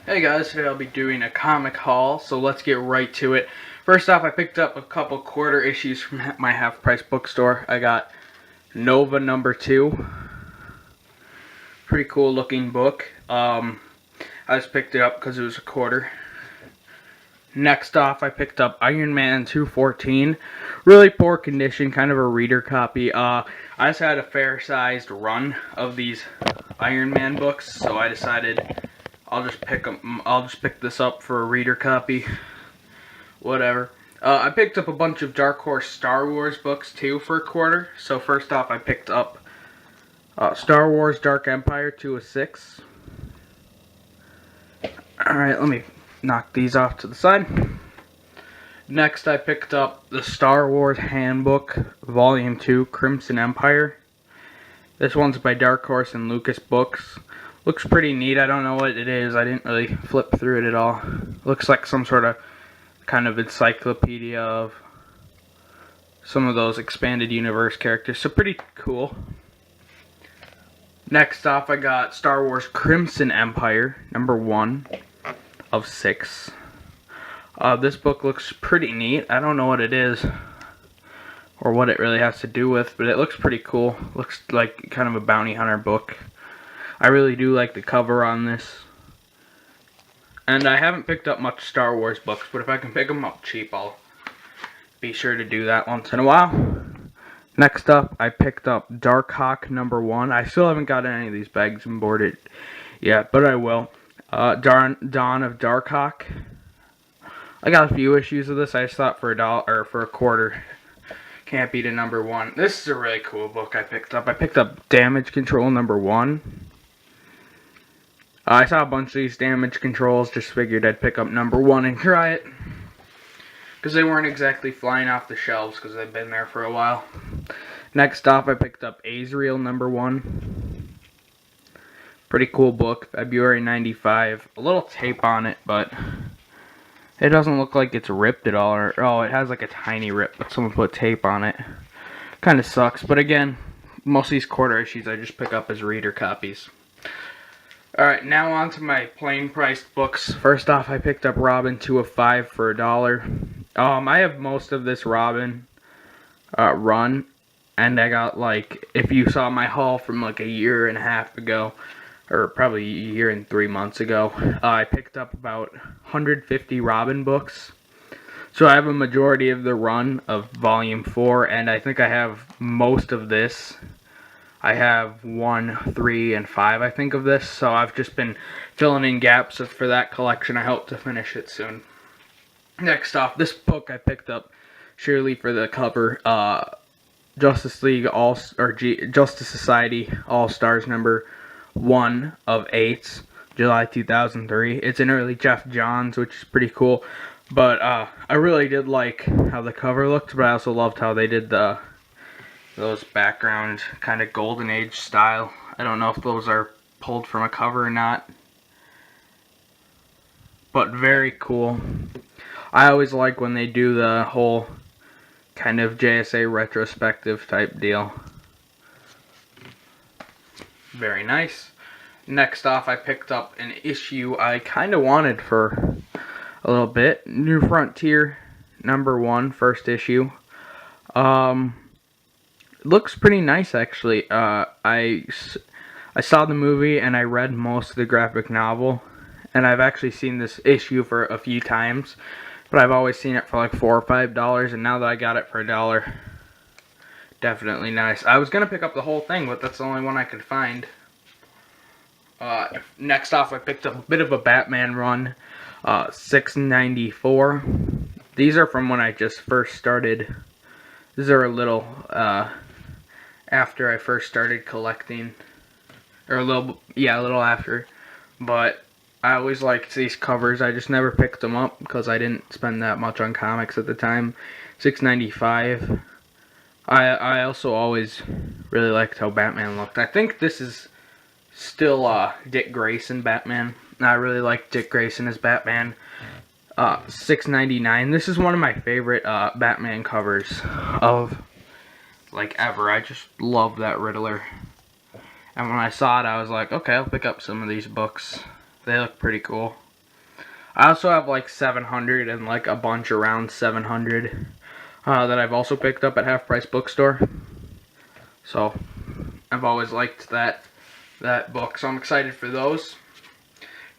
Hey guys, today I'll be doing a comic haul, so let's get right to it. First off, I picked up a couple quarter issues from my half-price bookstore. I got Nova #2. Pretty cool looking book. I just picked it up because it was a quarter. Next off, I picked up Iron Man 214. Really poor condition, kind of a reader copy. I just had a fair-sized run of these Iron Man books, so I decided I'll just pick this up for a reader copy. Whatever. I picked up a bunch of Dark Horse Star Wars books too for a quarter. So first off, I picked up Star Wars Dark Empire 2 of 6. Alright, let me knock these off to the side. Next, I picked up the Star Wars Handbook Volume 2 Crimson Empire. This one's by Dark Horse and Lucas Books. Looks pretty neat. I don't know what it is. I didn't really flip through it at all. Looks like some sort of kind of encyclopedia of some of those expanded universe characters. So pretty cool. Next off, I got Star Wars Crimson Empire, #1 of 6. This book looks pretty neat. I don't know what it is or what it really has to do with, but it looks pretty cool. Looks like kind of a bounty hunter book. I really do like the cover on this. And I haven't picked up much Star Wars books, but if I can pick them up cheap, I'll be sure to do that once in a while. Next up, I picked up Darkhawk #1. I still haven't gotten any of these bags and boarded yet, but I will. Dawn of Darkhawk. I got a few issues of this. I just thought for $1 or for a quarter, can't beat a #1. This is a really cool book I picked up. I picked up Damage Control #1. I saw a bunch of these damage controls, just figured I'd pick up #1 and try it. Because they weren't exactly flying off the shelves, because they've been there for a while. Next off, I picked up Azrael #1. Pretty cool book, February '95. A little tape on it, but it doesn't look like it's ripped at all. Or, oh, it has like a tiny rip, but someone put tape on it. Kind of sucks, but again, most of these quarter issues I just pick up as reader copies. Alright, now on to my plain priced books. First off, I picked up Robin 2 of 5 for $1. I have most of this Robin run, and I got, like, if you saw my haul from like a year and a half ago, or probably a year and 3 months ago, I picked up about 150 Robin books. So I have a majority of the run of Volume 4, and I think I have most of this. I have 1, 3, and 5, I think, of this, so I've just been filling in gaps for that collection. I hope to finish it soon. Next off, this book I picked up surely for the cover, Justice Society All-Stars #1 of 8, July 2003. It's an early Jeff Johns, which is pretty cool, but I really did like how the cover looked, but I also loved how they did those background kind of golden age style. I don't know if those are pulled from a cover or not, but very cool. I always like when they do the whole kind of JSA retrospective type deal. Very nice. Next off, I picked up an issue I kind of wanted for a little bit. New Frontier #1, first issue. Looks pretty nice, actually. I saw the movie and I read most of the graphic novel, and I've actually seen this issue for a few times, but I've always seen it for like $4 or $5, and now that I got it for $1, definitely nice. I was gonna pick up the whole thing, but that's the only one I could find. Next off, I picked up a bit of a Batman run, 694. These are from when I just first started. These are a little after I first started collecting, or a little after, but I always liked these covers. I just never picked them up because I didn't spend that much on comics at the time. 695. I also always really liked how Batman looked. I think this is still Dick Grayson Batman. I really like Dick Grayson as Batman. 699. This is one of my favorite Batman covers of like ever. I just love that Riddler. And when I saw it, I was like, okay, I'll pick up some of these books. They look pretty cool. I also have like 700 and like a bunch around 700 that I've also picked up at Half Price Bookstore. So I've always liked that book, so I'm excited for those.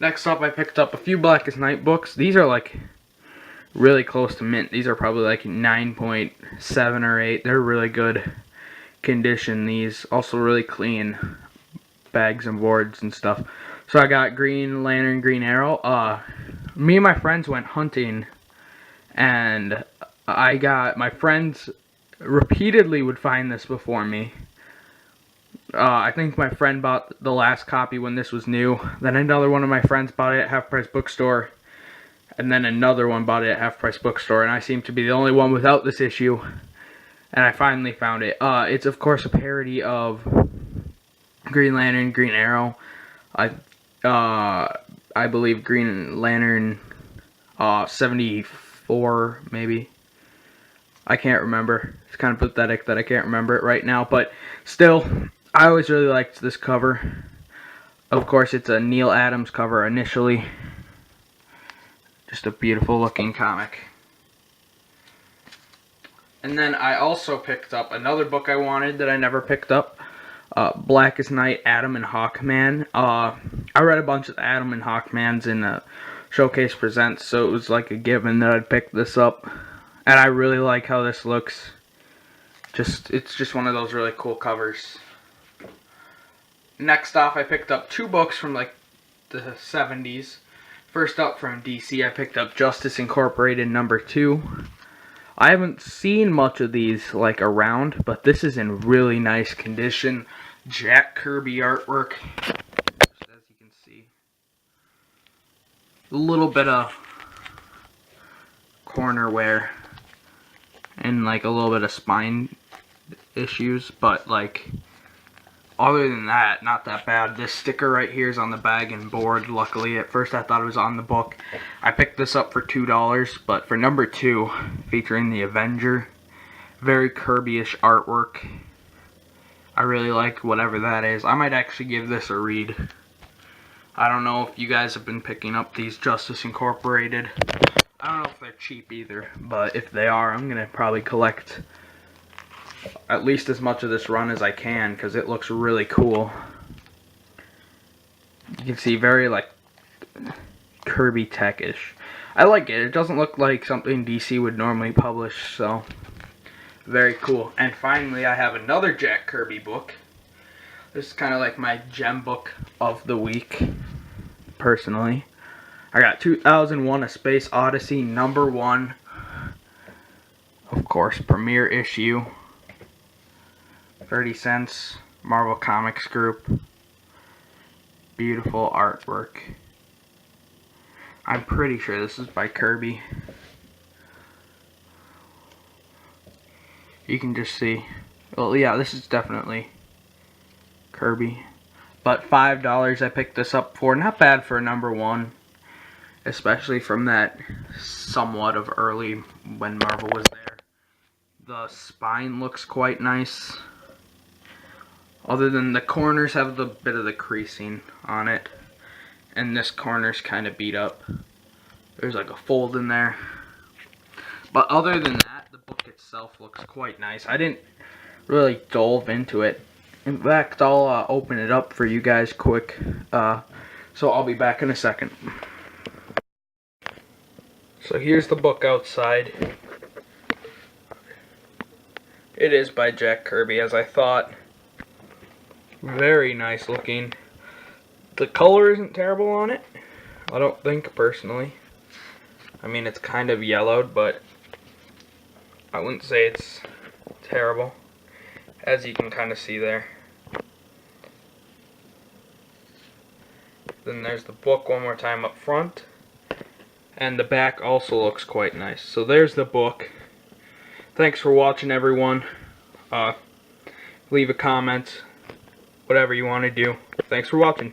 Next up, I picked up a few Blackest Night books. These are like really close to mint. These are probably like 9.7 or 8. They're really good condition. These also really clean bags and boards and stuff. So I got Green Lantern, Green Arrow. Me and my friends went hunting, and my friends repeatedly would find this before me. I think my friend bought the last copy when this was new. Then another one of my friends bought it at Half Price Bookstore. And then another one bought it at Half Price Bookstore. And I seem to be the only one without this issue. And I finally found it. It's of course a parody of Green Lantern, Green Arrow. I believe Green Lantern 74 maybe. I can't remember. It's kind of pathetic that I can't remember it right now. But still, I always really liked this cover. Of course, it's a Neal Adams cover initially. Just a beautiful looking comic. And then I also picked up another book I wanted that I never picked up. Blackest Night, Atom and Hawkman. I read a bunch of Atom and Hawkmans in Showcase Presents, so it was like a given that I'd pick this up. And I really like how this looks. It's just one of those really cool covers. Next off, I picked up two books from like the 70s. First up, from DC, I picked up Justice Incorporated #2. I haven't seen much of these like around, but this is in really nice condition. Jack Kirby artwork, as you can see. A little bit of corner wear and like a little bit of spine issues, but like other than that, not that bad. This sticker right here is on the bag and board, luckily. At first I thought it was on the book. I picked this up for $2, but for #2, featuring the Avenger, very Kirby-ish artwork. I really like whatever that is. I might actually give this a read. I don't know if you guys have been picking up these Justice Incorporated. I don't know if they're cheap either, but if they are, I'm going to probably collect at least as much of this run as I can, because it looks really cool. You can see very like Kirby tech-ish. I like it. It doesn't look like something DC would normally publish, so very cool. And finally, I have another Jack Kirby book. This is kind of like my gem book of the week, personally. I got 2001: A Space Odyssey #1. Of course, premiere issue. 30 cents, Marvel Comics Group. Beautiful artwork. I'm pretty sure this is by Kirby. You can just see. Well, yeah, this is definitely Kirby. But $5 I picked this up for. Not bad for a #1. Especially from that somewhat of early when Marvel was there. The spine looks quite nice. Other than the corners have a bit of the creasing on it. And this corner's kind of beat up. There's like a fold in there. But other than that, the book itself looks quite nice. I didn't really delve into it. In fact, I'll open it up for you guys quick. So I'll be back in a second. So here's the book outside. It is by Jack Kirby, as I thought. Very nice looking. The color isn't terrible on it, I don't think, personally. I mean, it's kind of yellowed, but I wouldn't say it's terrible, as you can kind of see there. Then there's the book one more time up front. And the back also looks quite nice. So there's the book. Thanks for watching, everyone. Leave a comment. Whatever you want to do. Thanks for watching.